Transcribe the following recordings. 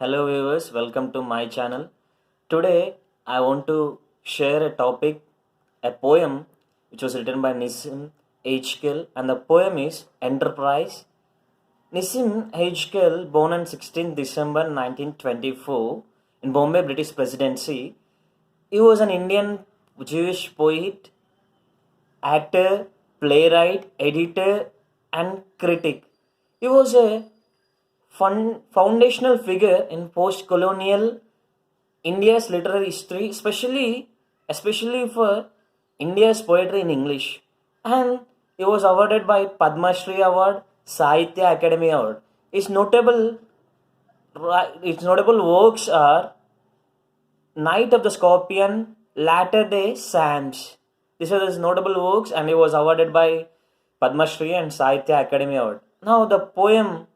Hello viewers, welcome to my channel. Today I want to share a topic, a poem which was written by Nissim Ezekiel, and the poem is Enterprise. Nissim Ezekiel, born on 16th December 1924 in Bombay, British Presidency, he was an Indian Jewish poet, actor, playwright, editor, and critic. He was a foundational figure in post-colonial India's literary history, especially for India's poetry in English. And he was awarded by Padma Shri Award, Sahitya Academy Award. His notable its notable works are Night of the Scorpion, Latter Day Saints. These are his notable works, and he was awarded by Padma Shri and Sahitya Academy Award. Now, the poem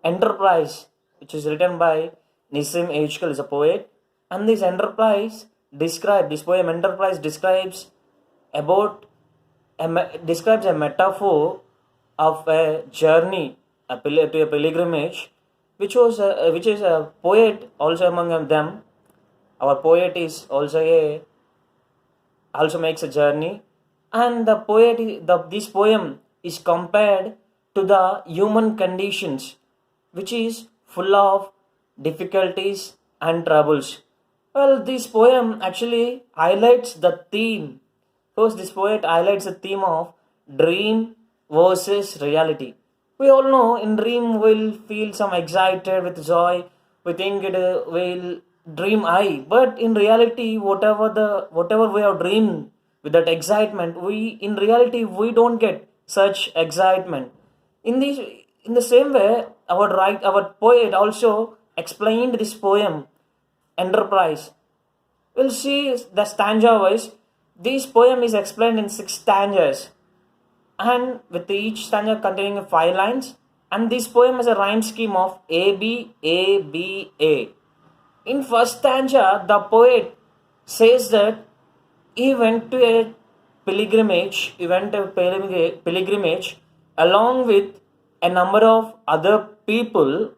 Enterprise, which is written by Nissim Ezekiel, is a poet, and this poem Enterprise about describes a metaphor of a journey, to a pilgrimage, which is a poet also among them. Our poet is also makes a journey, and this poem is compared to the human conditions, which is full of difficulties and troubles. Well, this poem actually highlights the theme. First, this poet highlights the theme of dream versus reality. We all know in dream we'll feel some excited with joy. We think it will dream high, but in reality, whatever we have dreamed with that excitement, we don't get such excitement. In this in the same way, our poet also explained this poem Enterprise. We'll see the stanza wise. This poem is explained in 6 stanzas, and with each stanza containing 5 lines. And this poem has a rhyme scheme of A B A B A. In first stanza, the poet says that he went to a pilgrimage along with a number of other people.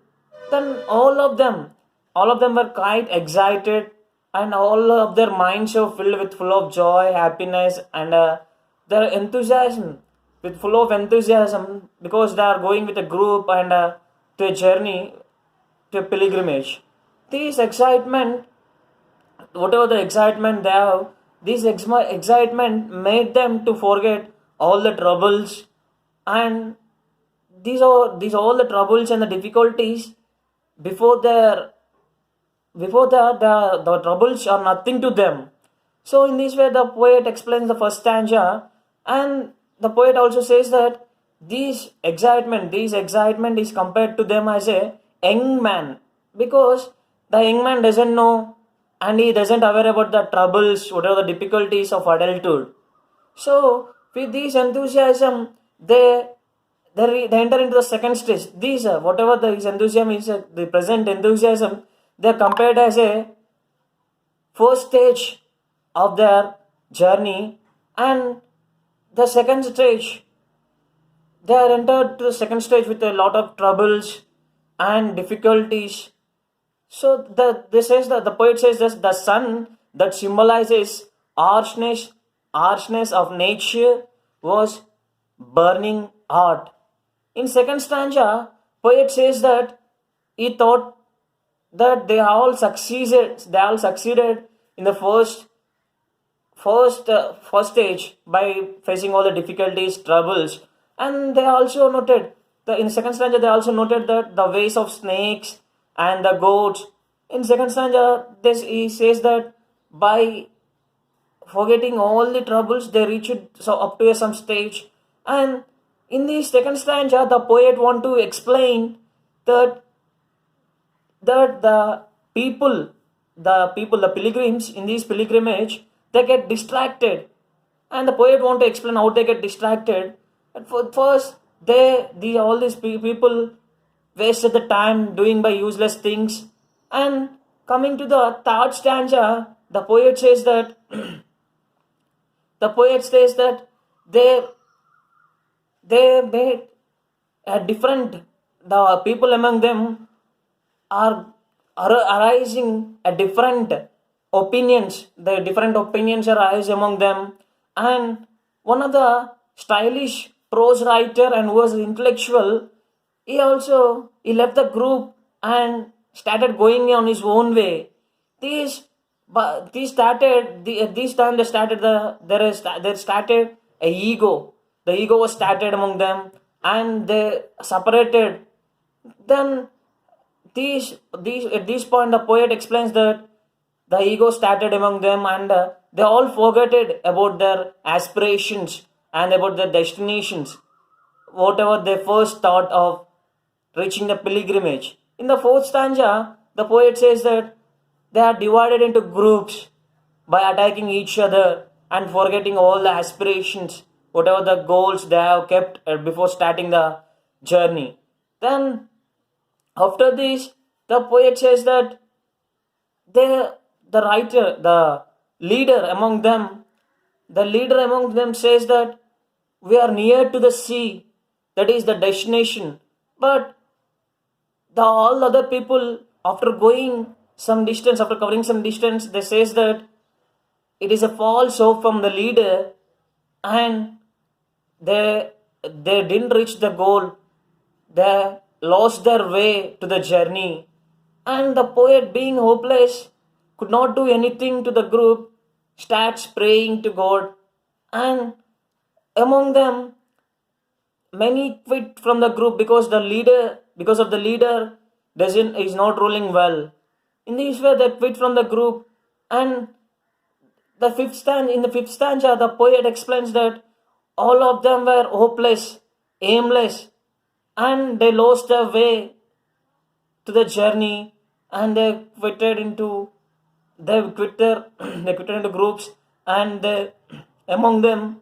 Then all of them were quite excited, and all of their minds were filled with full of joy, happiness, and their enthusiasm, with full of enthusiasm because they are going with a group and to a journey, to a pilgrimage. This excitement, whatever the excitement they have, excitement made them to forget all the troubles, and these all the troubles and the difficulties before their before the troubles are nothing to them. So in this way the poet explains the first stanza, and the poet also says that this excitement is compared to them as a young man, because the young man doesn't know, and he doesn't aware about the troubles, whatever the difficulties of adulthood. So with this enthusiasm, they enter into the second stage. These whatever the his enthusiasm is, the present enthusiasm, they are compared as a first stage of their journey, and the second stage, they are entered to the second stage with a lot of troubles and difficulties. So the poet says that the sun that symbolizes harshness of nature was burning hot. In second stanza, poet says that he thought that they all succeeded in the first stage by facing all the difficulties, troubles, and they also noted in second stanza they also noted that the ways of snakes and the goats. In second stanza, this he says that by forgetting all the troubles, they reached so up to some stage. And in the second stanza, the poet want to explain that the people, the pilgrims in this pilgrimage, they get distracted, and the poet want to explain how they get distracted. At first, all these people wasted the time doing by useless things, and coming to the third stanza, the poet says that they they made a different. The people among them are arising a different opinions. The different opinions arise among them, and one of the stylish prose writer and who was intellectual, he left the group and started going on his own way. These but these started this time they started there started a ego. The ego was started among them, and they separated. Then these at this point the poet explains that the ego started among them, and they all forgot it about their aspirations and about their destinations, whatever they first thought of reaching the pilgrimage. In the fourth stanza, the poet says that they are divided into groups by attacking each other and forgetting all the aspirations, whatever the goals they have kept before starting the journey. Then, after this, the poet says that the writer, the leader among them says that we are near to the sea, that is the destination. But the all other people, after going some distance, after covering some distance, they says that it is a false hope from the leader, and they didn't reach the goal. They lost their way to the journey, and the poet, being hopeless, could not do anything to the group, starts praying to God, and among them many quit from the group because of the leader doesn't is not ruling well. In this way they quit from the group, and in the fifth stanza the poet explains that all of them were hopeless, aimless, and they lost their way to the journey, and they quit their they quitted into groups, and among them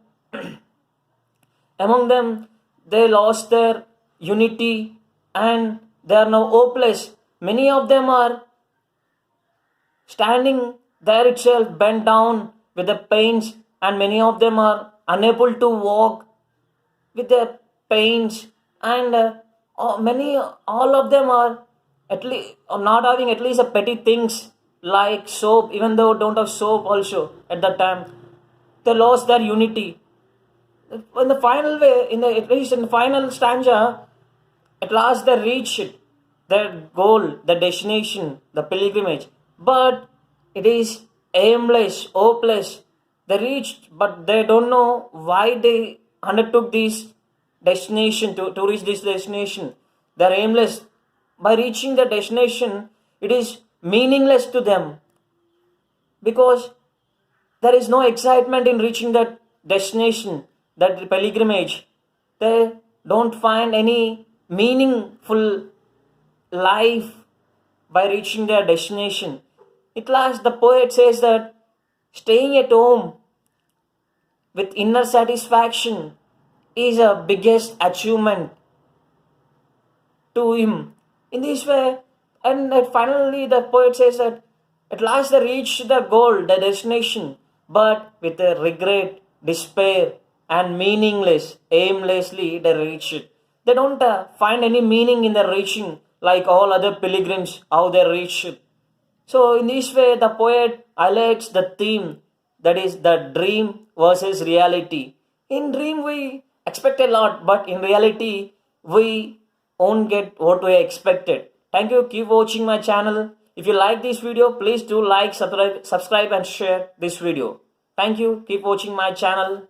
among them they lost their unity, and they are now hopeless. Many of them are standing there itself bent down with the pains, and many of them are unable to walk with the pains, and all of them are at least not having at least a petty things like soap, even though don't have soap also at that time. They lost their unity. In the final way, at least in the final stanza, at last they reached their goal, the destination, the pilgrimage. But it is aimless, hopeless. They reached, but they don't know why they undertook this destination to reach this destination. They're aimless. By reaching the destination, it is meaningless to them, because there is no excitement in reaching that destination, that pilgrimage. They don't find any meaningful life by reaching their destination. At last, the poet says that staying at home with inner satisfaction is a biggest achievement to him. In this way, and finally, the poet says that at last they reach the goal, the destination, but with a regret, despair, and meaningless, aimlessly they reach it. They don't find any meaning in their reaching like all other pilgrims, how they reach it. So, in this way, the poet highlights the theme, that is the dream versus reality. In dream, we expect a lot, but in reality, we won't get what we expected. Thank you. Keep watching my channel. If you like this video, please do like, subscribe and share this video. Thank you. Keep watching my channel.